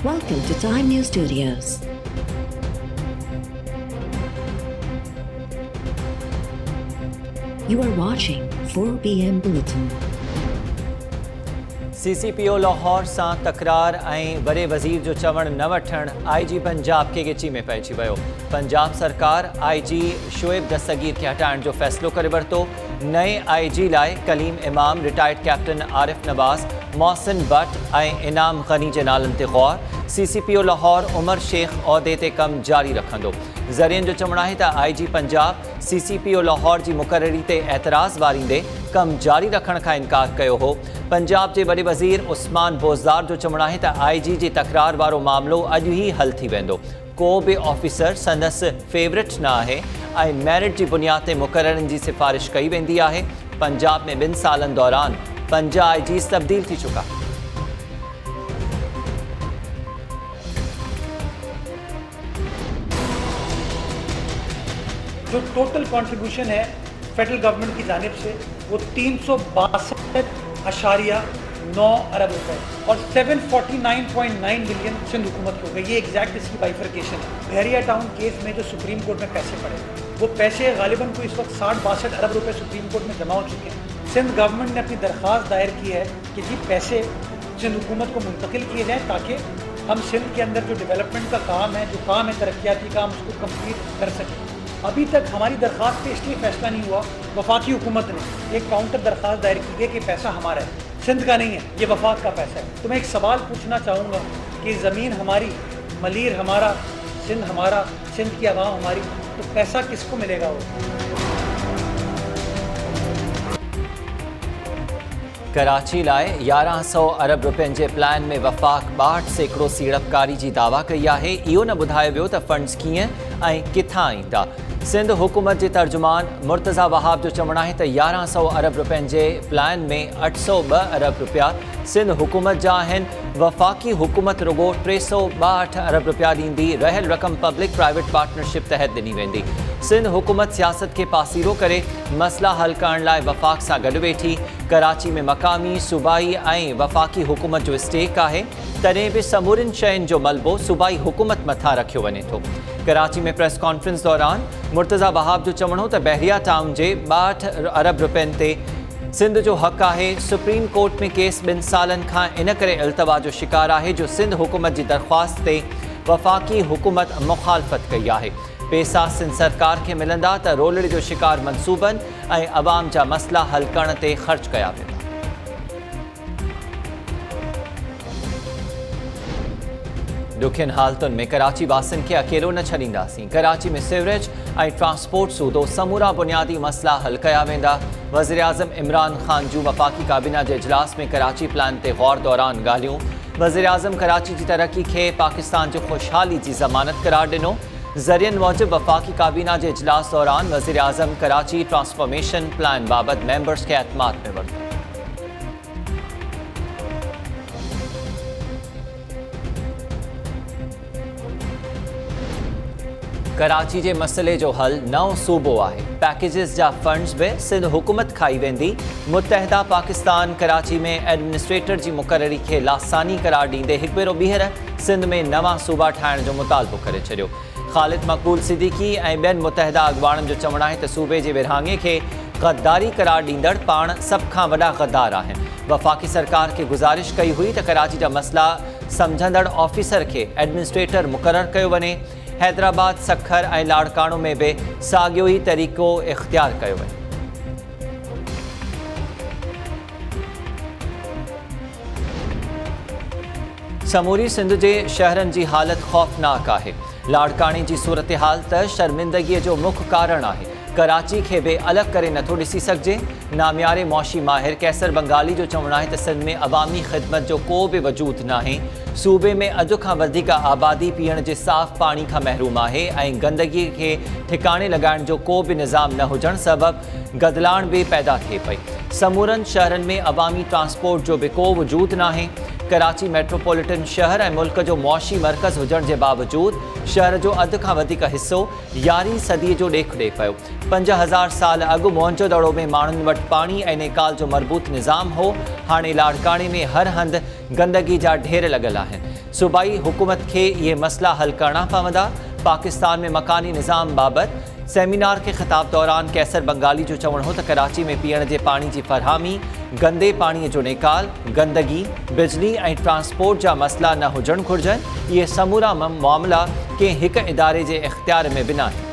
Welcome to Time News Studios. You are watching 4 PM Bulletin. CCPO Lahore सां तकरार ऐं वॾे वज़ीर जो चवण न वठण IG पंजाब खे ॻिची में पइजी वियो। पंजाब सरकार IG शोएब दस्तगीर खे हटाइण जो फ़ैसिलो करे वरितो। नए IG लाइ कलीम इमाम, रिटायर्ड कैप्टन आरिफ नवाज़, मोहसिन भट्ट ऐं इनाम गनी जे नालनि ते ग़ौर। CCPO लाहौर उमर शेख उहिदे ते कमु जारी रखंदो। ज़रियनि जो चवणु आहे त IG पंजाब CCPO लाहौर जी मुक़ररी ते एतराज़ वारींदे कमु जारी रखण खां इनकार कयो हो। पंजाब जे वॾे वज़ीर उस्मान बोज़दार जो चवणु आहे त IG जी तकरार वारो मामिलो अॼु ई हल थी वेंदो। को बि ऑफिसर संदसि फेवरेट न आहे ऐं मेरिट जी बुनियाद ते मुक़ररनि जी सिफ़ारिश कई वेंदी आहे। पंजाब में 2 सालनि दौरान 5 IGs तब्दील थी चुका। जो टोटल कंट्रीब्यूशन है फेडरल गवर्नमेंट की जानिब से वो 362.9 अरब रुपए और 749.9 बिलियन सिंध हुकूमत को गई। ये एग्जैक्ट इसकी बाइफर्केशन है। बहरिया टाउन केस में जो सुप्रीम कोर्ट में पैसे पड़े वो पैसे गालिबन को इस वक्त 60-62 अरब रुपए सुप्रीम कोर्ट में जमा हो चुके हैं। सिंध गवर्नमेंट ने अपनी दरख्वास्त दायर की है कि जी पैसे सिंध हुकूमत को मुंतकिल किए जाएँ ताकि हम सिंध के अंदर जो डेवलपमेंट का काम है, जो काम है तरक्याती काम, उसको कम्प्लीट कर सकें। अभी तक हमारी दरख्वास्त पे इसलिए फैसला नहीं हुआ, वफाकी हुकूमत ने एक काउंटर दरख्वास्त दायर की है कि पैसा हमारा है, सिंध का नहीं है, ये वफाक का पैसा है। तो मैं एक सवाल पूछना चाहूँगा कि ज़मीन हमारी, मलीर हमारा, सिंध हमारा, सिंध की आवाम हमारी, तो पैसा किसको मिलेगा? वो कराची लाइ 1100 अरब रुपयनि जे प्लान में वफ़ाक 62 सैकड़ो सीड़पकारी जी दावा कई आहे। इहो न ॿुधायो वियो त फंड्स कीअं ऐं किथां ईंदा। सिंध हुकूमत जे तर्जुमान मुर्तज़ा वहाब जो चवणु आहे त 1100 अरब रुपयनि जे प्लान में 802 अरब रुपया सिंध हुकूमत जा आहिनि। वफ़ाक़ी हुकूमत रुगो 362 अरब रुपया ॾींदी। रहियल रक़म पब्लिक प्राइवेट पार्टनरशिप तहत ॾिनी वेंदी। सिंध हुकूमत सियासत खे पासीरो करे मसला हल करण लाइ वफ़ाक़ सां गॾु वेठी। कराची में मक़ामी, सूबाई ऐं वफ़ाक़ी हुकूमत जो स्टेक आहे। तॾहिं बि समूरनि शयुनि जो मलबो सूबाई हुकूमत मथां रखियो वञे थो। कराची में प्रेस कॉन्फ्रेंस दौरान मुर्तज़ा वहाब जो चवणो हो त बहरिया टाउन जे 62 अरब रुपयनि ते सिंध जो हक़ आहे। सुप्रीम कोर्ट में केस 2 सालनि खां इन करे इल्तवा जो शिकार आहे जो सिंध हुकूमत जी दरख्वास्त ते वफ़ाक़ी हुकूमत मुखालफ़त कई आहे। पैसा सिंध सरकार खे मिलंदा त रोलड़े जो शिकार मनसूबनि ऐं अवाम जा मसला हल करण ते ख़र्च कया वेंदा। ॾुखियनि हालतुनि में कराची वासियुनि खे अकेलो न छॾींदासीं। कराची में सिवरेज ऐं ट्रांसपोर्ट सूदो समूरा बुनियादी मसला हल कया वेंदा। वज़ीर आज़म इमरान ख़ान जूं वफ़ाक़ी काबीना जे इजलास में कराची प्लान ते ग़ौर दौरान ॻाल्हियूं। वज़ीर आज़म कराची जी तरक़ी खे पाकिस्तान जो ख़ुशहाली जी ज़मानत करार ॾिनो। ज़रियनि मूजिबि वफ़ाक़ी काबीना जे इजलास दौरान वज़ीर आज़म कराची ट्रांसफॉर्मेशन प्लान बाबति मेंबर्स खे एतमाद में वरितो। कराची जे मसइले जो हल नओं सूबो आहे। पैकेजिस जा फंड्स बि सिंध हुकूमत खाई वेंदी। मुतहदा पाकिस्तान कराची में एडमिनिस्ट्रेटर जी मुक़ररी खे लासानी करार ॾींदे हिकु भेरो ॿीहर सिंध में नवां सूबा ठाहिण जो मुतालबो करे छॾियो। ख़ालिद मक़बूल सिद्दीकी ऐं ॿियनि मुतहदा अॻवाननि जो चवणु आहे त सूबे जे विरहाङे खे गद्दारी करार ॾींदड़ पाण सभ खां वॾा गद्दार आहिनि। वफ़ाक़ी सरकार खे गुज़ारिश कई हुई त कराची जा मसला सम्झंदड़ ऑफिसर खे एडमिनिस्ट्रेटर मुक़ररु कयो वञे। हैदराबाद, सखर ऐं लाड़काणो में बि साॻियो ई तरीक़ो इख़्तियार कयो वञे। समूरी सिंध जे शहरनि जी हालत ख़ौफ़नाक आहे। लाड़काणे जी सूरतहाल त शर्मिंदगीअ जो मुख्य कारण आहे। कराची खे बि अलॻि करे नथो ॾिसी सघिजे। नामियारे मौशी माहिर कैसर बंगाली जो चवणु आहे त सिंध में अवामी ख़िदमत जो को बि वजूद नाहे। सूबे में अधु खां वधीक आबादी पीअण जे साफ़ पाणी खां महरूम आहे ऐं गंदगी खे ठिकाणे लॻाइण जो को बि निज़ाम न हुजण सबबि गदलाण बि पैदा थिए पई। समूरनि शहरनि में अवामी ट्रांसपोर्ट जो बि को वजूद नाहे। कराची मेट्रोपॉलिटन शहर ऐं मुल्क जो मुआशी मर्कज़ हुजण जे बावजूदि शहर जो अधु खां वधीक हिसो 11वीं सदीअ जो ॾेख ॾे पियो। 5000 साल अॻु मोहनजो दड़ो में माण्हुनि वटि पाणी ऐं नेकाल जो मरबूत निज़ाम हो। हाणे लाड़काणे में हर हंधि गंदगी जा ढेर लॻल आहिनि। सूबाई हुकूमत के ये मसला हल करना पवंदा। पाकिस्तान में मकानी निज़ाम बाबत सेमिनार के खिताब दौरान कैसर बंगाली जो चवण हो तो कराची में पीअण जे पानी की फरहामी, गंदे पानी जो निकाल, गंदगी, बिजली और ट्रांसपोर्ट जा मसला न हुजण घुर्जनि। ये समूरा मामला के हिक इदारे के इख्तियार में बिना है।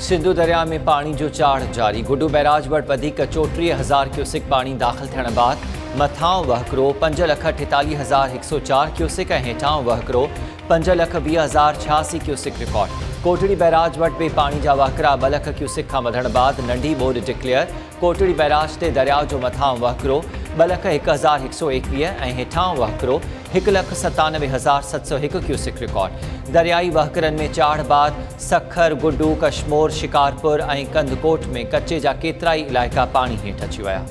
सिंधु दरिया में पानी जो चाढ़ जारी। गुड्डू बैराज वटि वधीक 34,000 क्यूसिक पानी दाख़िल थियण बाद मथां वहकिरो 5,48,104 क्यूसिक ऐं हेठां वहकिरो 5,20,086 क्यूसिक रिकॉर्ड। कोटड़ी बैराज वटि बि पानी जा वहकिरा 2 लख क्यूसिक खां वधण बाद नंढी ॿोॾि डिक्लेयर। कोटड़ी बैराज ते दरिया जो मथां वहकिरो 2,01,121 ऐं हेठां वहकिरो 1,97,701 क्यूसिक रिकॉर्ड। दरियाई वहकिरनि में चाढ़ बाद सखर, गुड्डू, कश्मोर, शिकारपुर ऐं कंदकोट में कच्चे जा केतिरा ई इलाइक़ा पानी हेठि अची विया।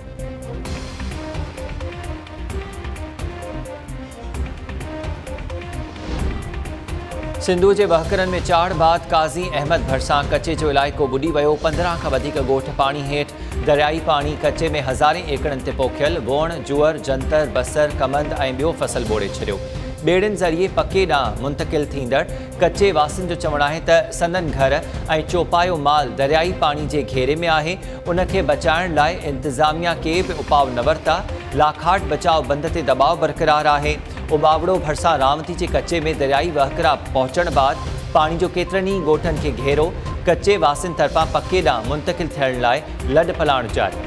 सिंधु के वहकिरनि में चाढ़ बाद काज़ी अहमद भरसां कच्चे जो इलाइक़ो ॿुॾी वियो। 15 खां वधीक ॻोठ पानी हेठि। दरियाई पानी कच्चे में हज़ारें एकड़नि ते पोखियल वोण, जुअर, जंतर, बसर, कमंद ऐं ॿियो फसल ॿोड़े छॾियो। ॿेड़ियुनि ज़रिए पके ॾांहुं मुंतक़िल थींदड़ कच्चे वासियुनि जो चवणु आहे त संदन घर ऐं चौपायो माल दरियाई पानी जे घेरे में आहे। उनखे बचाइण लाइ इंतिज़ामिया के बि उपाउ न वरिता। लाखाट बचाव बंद ते दबाव बरक़रार आहे। उबावड़ो भरसां रावती जे कच्चे में दरियाई वहकिरा पहुचण बाद पानी जो केतिरनि ई ॻोठनि खे घेरो। कच्चे वासियुनि तरफ़ां पके ॾांहुं मुंतक़िल थियण लाइ लॾ पलाण जारी।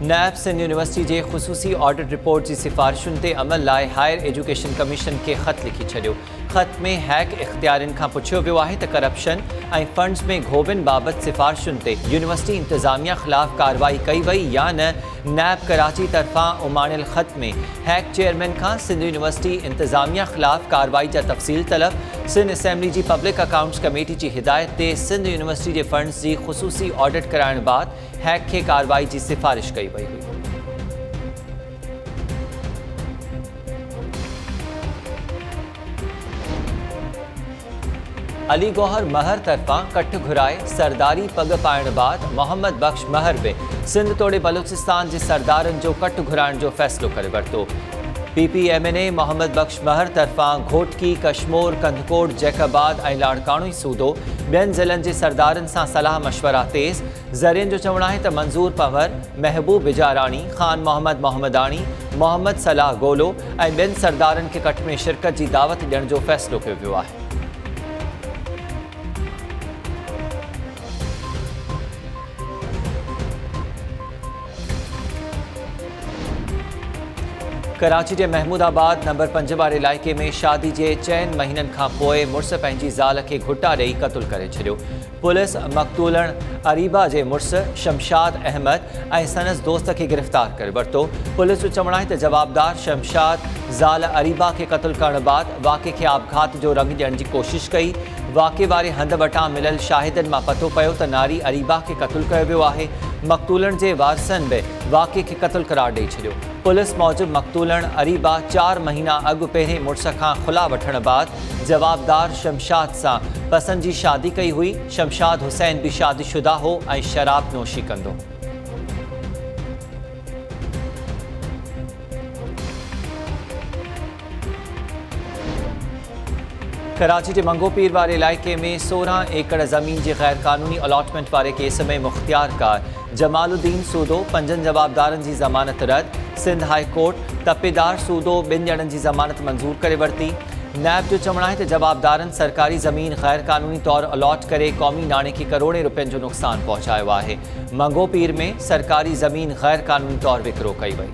नैब सिंध यूनिवर्सिटी के ख़ुसूसी ऑडिट रिपोर्ट की सिफारिशुनि ते अमल लाइ हायर एजुकेशन कमीशन के ख़त लिखी छॾियो। ख़त में हैक इख्तियारियुनि खां पुछियो वियो आहे त करप्शन ऐं फंड्स में घोबनि बाबति सिफारिशुनि ते यूनिवर्सिटी इंतज़ामिया ख़िलाफ़ कार्रवाई कई वई या न। नैब कराची तरफ़ां उमाणियल ख़त में हैक चेयरमैन खां सिंध यूनिवर्सिटी इंतज़ामिया ख़िलाफ़ कार्रवाई जा तफ़सील तलब। सिंध असेंबली जी पब्लिक अकाउंट्स कमेटी की हिदायत ते सिंध यूनिवर्सिटी के फंड्स की ख़ुसूसी ऑडिट कराइण बाद हैक के कार्रवाई की सिफारिश कई वई हुई। अली गौहर महर तरफ़ां कठ घुराए सरदारी पग पाइण बाद मोहम्मद बख्श महर बि सिंध तोड़े बलूचिस्तान के सरदारनि जो कठ घुराइण जो फ़ैसिलो करे वरितो। PPMNA मोहम्मद बख्श महर तरफ़ां घोटकी, कश्मोर, कंदकोट, जैकाबाद ऐं लाड़काणो सूदो ॿियनि ज़िलनि जे सरदारनि सां सलाह मशवरा तेज़। ज़रियनि जो चवणु आहे त मंज़ूर पंवर, महबूब बिजाराणी, ख़ान मोहम्मद मोहम्मदानी, मोहम्मद सलाह गोलो ऐं ॿियनि सरदारनि खे कठ में शिरकत की दावत ॾियण जो फ़ैसिलो कयो वियो आहे। कराची के महमूदाबाद नंबर 5 वारे इलाइक़े में शादी के 4 महीननि खां पोइ मुड़ुस पंहिंजी ज़ाल खे घुटा ॾेई क़तल करे छॾियो। पुलिस मक़तूलण अरीबा के मुड़ुस शमशाद अहमद ऐं संदसि दोस्त के गिरफ़्तार करे वरितो। पुलिस जो चवणु आहे त जवाबदार शमशाद ज़ाल अरीबा के क़तल करण बाद वाक़े खे आपघात जो रंग ॾियण की कोशिश कई। वाक़े वारे हंध वटां मिलियल शाहिदनि मां पतो पियो त नारी अरीबा के क़तल कयो वियो आहे। मक़तूलण जे वारसनि बि वाक़े खे क़तल करार ॾेई छॾियो। पुलिस मूजिबि मक़तूलण अरीबा 4 महीना अॻु पहिरें मुड़ुस खां खुला वठण बाद जवाबदार शमशाद सां पसंदि जी शादी कई हुई। शमशाद हुसैन भी शादीशुदा हो ऐं शराब नोशी कंदो। कराची के मंगोपीर वाले इलाइक़े में 16 एकड़ ज़मीन की गैर कानूनी अलॉटमेंट वाले केस में मुख्तियार कार जमालुद्दीन सूदो 5 जवाबदारनि की ज़मानत रद्द। सिंध हाई कोर्ट तपेदार सूदो 2 ॼणनि की ज़मानत मंजूर करे वरिती। नैब जो चवणु आहे त जवाबदारनि सरकारी ज़मीन गैर कानूनी तौर अलॉट करे क़ौमी नाणे खे करोड़ें रुपयनि जो नुक़सान पहुचायो आहे। मंगोपीर में सरकारी ज़मीन गैर कानूनी तौर विकिरो कई वई।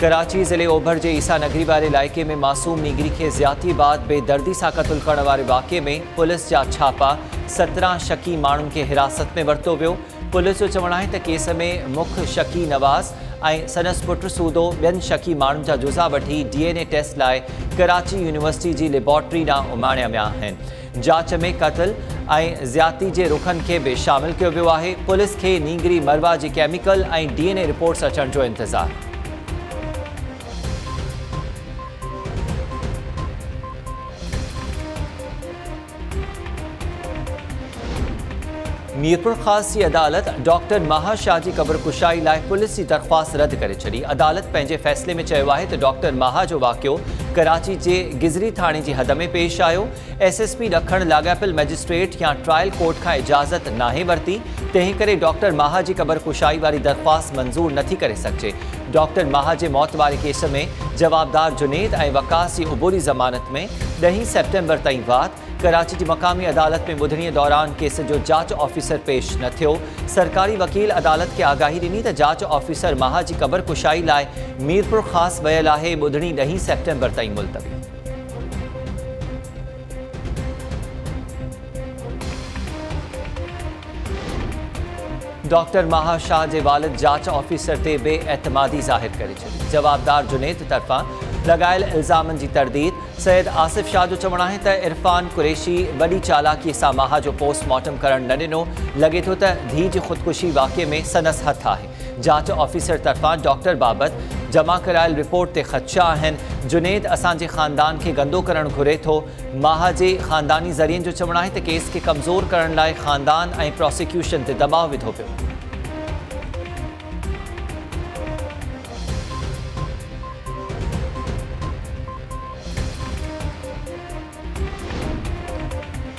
कराची ज़िले ओभर जे ईसा नगरी वारे इलाइक़े में मासूम नीगरी खे ज़्यादती बाद बेदर्दी सां क़त्ल करण वारे वाक़े में पुलिस जा छापा 17 शकी माण्हुनि खे हिरासत में वरितो वियो। पुलिस जो चवणु आहे त केस में मुख्य शकी नवाज़ ऐं संदसि पुटु सूदो ॿियनि शकी माण्हुनि जा जुज़ा वठी DNA टेस्ट लाइ कराची यूनिवर्सिटी जी लेबोरेटरी ॾांहुं उमाणिया विया आहिनि। जांच में क़त्ल ऐं ज़्यादती जे रुखनि खे बि शामिल कयो वियो आहे। पुलिस खे नींगरी मरवा जी केमिकल ऐं DNA रिपोर्ट्स अचण जो इंतज़ारु। मीरपुर ख़ास जी अदालत डॉक्टर माहा शाह जी क़ब्र कुशाई लाइ पुलिस जी दरख़्वास्त रद्द करे छॾी। अदालत पंहिंजे फ़ैसिले में चयो आहे त डॉक्टर माहा जो वाक़ियो कराची जे गिज़री थाणे जी हद में पेश आयो। SSP ॾखण लाॻापियल मैजिस्ट्रेट या ट्रायल कोर्ट खां इजाज़त नाहे वरिती, तंहिं करे डॉक्टर माहा जी क़ब्र कुशाई वारी दरख़्वास्त मंज़ूर नथी करे सघिजे। डॉक्टर माहा जे मौत वारे केस में जवाबदार जुनेद ऐं वकास जी उबूरी ज़मानत में 10 सेप्टेम्बर ताईं वाद। कराची जी मक़ामी अदालत में ॿुधणीअ दौरान केस जो जांच ऑफिसर पेश न थियो। सरकारी वकील अदालत खे आगाही ॾिनी त जांच ऑफिसर माहा जी क़ब्र कुशाई लाइ मीरपुर ख़ासि वियल आहे। ॿुधणी 10 सेप्टेम्बर ताईं मुलतवी। डॉक्टर माहा शाह जे वालिद जांच ऑफिसर ते बेएतमादी ज़ाहिर करे छॾी। जवाबदार जुनेद तरफ़ां लगायल इल्ज़ामनि जी तरदीद। सैयद आसिफ शाह जो चवणु आहे त इरफान कुरैशी वॾी चालाकीअ सां माहा जो पोस्टमार्टम करणु न ॾिनो। लॻे थो त धीउ जी ख़ुदकुशी वाक़े में संदसि हथु आहे। जांच ऑफिसर तरफ़ां डॉक्टर बाबति जमा करायल रिपोर्ट ते ख़दशा आहिनि। जुनेद असांजे ख़ानदान खे गंदो करणु घुरे थो। माहा जे ख़ानदानी ज़रियनि जो चवणु आहे त केस खे कमज़ोर करण लाइ ख़ानदान ऐं प्रोसिक्यूशन ते दबाव विधो पियो।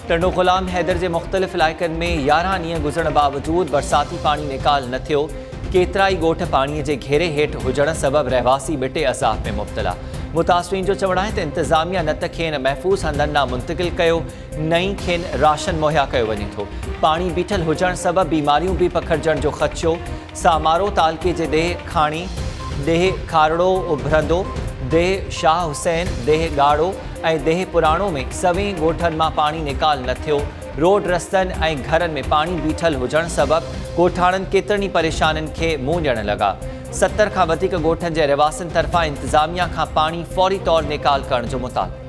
टंडो ग़ुलाम हैदर जे मुख़्तलिफ़ इलाइक़नि में 11 ॾींहं गुज़रण बावजूदि बरसाती पाणी निकाल न थियो। केतिरा ई ॻोठ पाणीअ जे घेरे हेठि हुजण सबबि रहवासी ॿिटे अज़ाब में मुब्तला। मुतासिरीन जो चवणु आहे त इंतिज़ामिया न त खेनि महफ़ूज़ हंधनि ॾांहुं मुंतक़िल कयो, न ई खेनि राशन मुहैया कयो वञे थो। पाणी बीठल हुजण सबबि बीमारियूं बि पखिड़जण जो ख़दशो। सामारो तालके जे ॾेह खाणी, ॾेह खारड़ो उभरंदो, देह शाह हुसैन, देह ॻाढ़ो ऐं देह पुराणो में सवें ॻोठनि मां पाणी निकाल न थियो। रोड रस्तनि ऐं घरनि में पाणी बीठल हुजण सबबि ॻोठाणनि केतिरनि ई परेशानियुनि खे मुंहुं ॾियण लॻा। 70 खां वधीक ॻोठनि जे रहवासियुनि तरफ़ां इंतिज़ामिया खां पाणी फ़ौरी तौरु निकाल करण जो मुतालबो।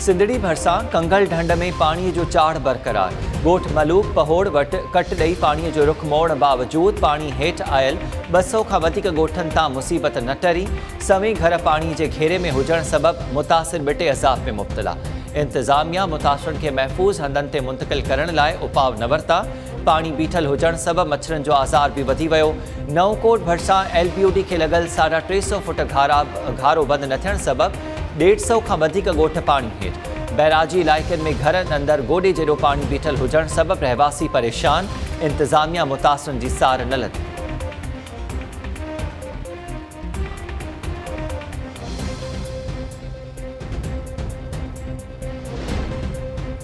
सिंधड़ी भरिसां कंगल ढंढ में पाणीअ जो चाढ़ बरक़रार। ॻोठ मलूक पहोड़ वटि कट ॾेई पाणीअ जो रुख मोड़ण बावजूदि पाणी हेठि आयल 200 खां वधीक ॻोठनि तां मुसीबत न टरी। सवें घर पाणीअ जे घेरे में हुजण सबबि मुतासिर ॿिटे अज़ाब में मुब्तला। इंतिज़ामिया मुतासिरनि खे महफ़ूज़ हंधनि ते मुंतक़िल करण लाइ उपाव न वरिता। पाणी बीठल हुजण सबबि मच्छरनि जो आज़ार बि वधी वियो। नवकोट भरिसां LPUD खे लॻल 350 फुट घारो बंदि न थियण सबबि 150 खां वधीक ॻोठ पाणी हेठि। बैराजी इलाइक़नि में घरनि अंदरि गोॾे जहिड़ो पाणी बीठल हुजण सबबि रहवासी परेशान। इंतिज़ामिया मुतासिरनि जी सार न लथी।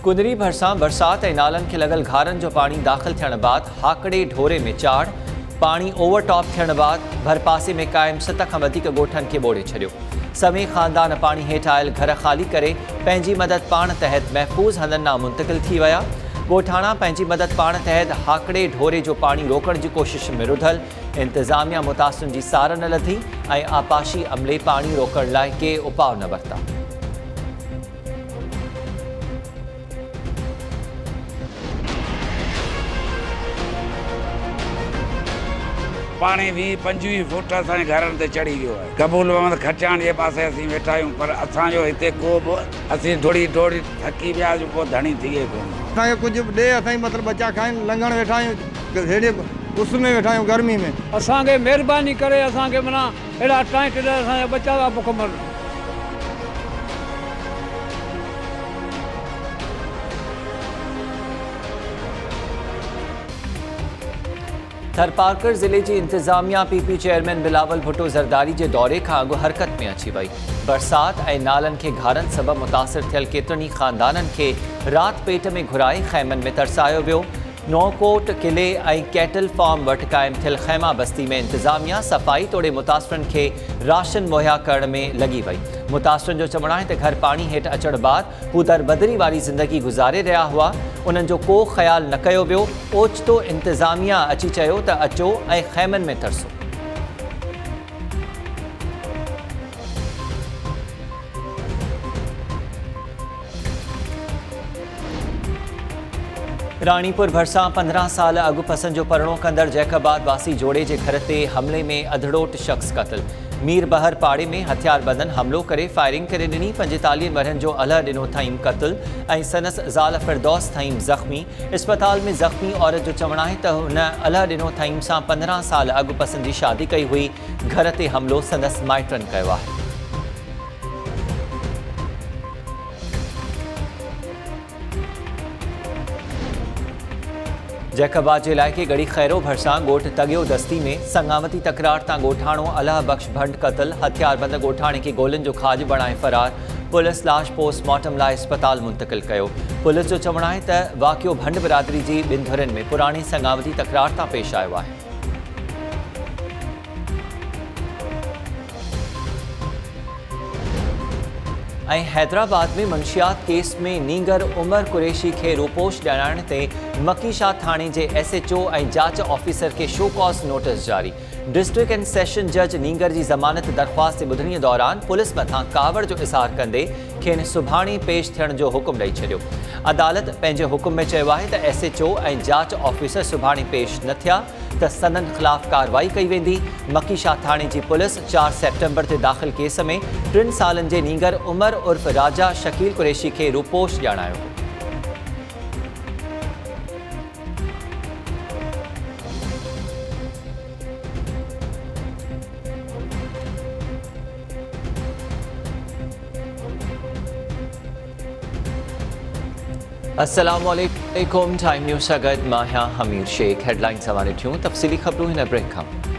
कुंदरी भरिसां बरसाति ऐं नालनि खे लॻल घारनि जो पाणी दाख़िल थियण बैदि हाकड़े ढोरे में चाढ़। पाणी ओवरटॉप थियण बैदि भरपासे में क़ाइमु 7 खां वधीक ॻोठनि खे ॿोड़े छॾियो। सवें ख़ानदान पाणी हेठि आयल घर ख़ाली करे पंहिंजी मदद पाण तहत महफ़ूज़ हंधनि ॾांहुं मुंतक़िल थी विया। ॻोठाणा पंहिंजी मदद पाण तहत हाकड़े ढोरे जो पाणी रोकण जी कोशिश में रुधल। इंतिज़ामिया मुतासिरनि जी सार न लथी ऐं आपाशी अमले पाणी रोकण लाइ के उपाउ न वरिता। पाणी 20-25 फुट असांजे घरनि ते चढ़ी वियो आहे। कबूल मोहम्मद खचाण जे पासे असीं वेठा आहियूं, पर असांजो हिते को बि असीं थोरी थकी विया आहियूं, पोइ धणी थिए कोन। असांखे कुझु ॾे, असांजी मतिलबु बचा खाइनि, लंघण वेठा आहियूं, हेॾे उस में वेठा आहियूं, गर्मी में। असांखे महिरबानी करे असांखे माना अहिड़ा टाइट असांजा बचा था बुख मर। थरपारकर ज़िले जी इंतज़ामिया पीपी चेयरमैन बिलावल भुट्टो ज़रदारी जे दौरे खां अॻु हरकत में अची वई। बरसात ऐं नालनि खे घारनि सबबि मुतासिर थियल केतिरनि ई ख़ानदाननि खे राति पेट में घुराए ख़ैमनि में तरसायो वियो। नौकोट किले ऐं कैटल फार्म वटि क़ाइमु थियल ख़ैमा बस्ती में इंतज़ामिया सफ़ाई तोड़े मुतासिरनि खे राशन मुहैया करण में लॻी वई। मुतासिरनि जो चवणु आहे त घर पाणी हेठि अचण बैदि हू दरबदरी वारी ज़िंदगी गुज़ारे रहिया हुआ। उन्हनि जो को ख़्यालु न कयो वियो। ओचितो इंतज़ामिया अची चयो त अचो ऐं ख़ैमनि में तरसो। रानीपुर भरिसां 15 साल अॻु पसंद जो परिणो कंदड़ जैकबाद वासी जोड़े जे घर ते हमले में अधड़ोट शख़्स क़तल। मीर बहर पाड़े में हथियारबंदनि हमलो करे फायरिंग करे ॾिनी। 45 वरहनि जो अल्ह ॾिनो थईं क़तल ऐं सनस ज़ाल फिरदौस थईं ज़ख़्मी। इस्पताल में ज़ख़्मी औरत जो चवणु आहे त हुन अल्ह ॾिनो थईं सां 15 साल अॻु पसंद जी शादी कई हुई। घर ते हमलो संदसि माइटनि कयो आहे। जैकबाद जे इलाइक़े गड़ी खैरो भरिसां ॻोठ तगियो दस्ती में संगावती तकरार तां ॻोठाणो अलाह बख़्श भंड क़तल। हथियारबंद ॻोठाणे खे गोलियुनि जो खाज बणाए फरार। पुलिस लाश पोस्टमार्टम लाइ इस्पताल मुंतक़िल कयो। पुलिस जो चवणु आहे त वाक़ियो भंड बिरादरी जी ॿिनि धुरनि में पुराणी संगावती तकरार तां पेश आयो आहे। ऐं हैदराबाद में मंशियात केस में नींगर उमर कुरैशी खे रूपोश ॾियारण ते मकीशाह थाणे जे SHO ऐं जांच ऑफिसर खे शो कॉज नोटिस जारी। डिस्ट्रिक्ट एंड सेशन जज नींगर जी ज़मानत दरख़्वास्त जे ॿुधणीअ दौरान पुलिस मथां कावड़ जो इज़हार कंदे खेनि सुभाणे पेश थियण जो हुकुम ॾेई छॾियो। अदालत पंहिंजे हुकुम में चयो आहे त SHO ऐं जांच ऑफिसर सुभाणे पेश न थिया त संदनि ख़िलाफ़ कार्रवाई कई वेंदी। मकीशाह थाणे जी पुलिस 4 सेप्टेम्बर ते दाख़िल केस में 3 सालनि जे नींगर उमर उर्फ़ राजा शकील कुरैशी खे रूपोश ॼाणायो। अस्सलाम वालेकुम। टाइम न्यूज़ सां गॾु मां आहियां हमीर शेख। हेडलाइन्स हवाले थियूं तफ़सीली ख़बरूं हिन ब्रेक खां।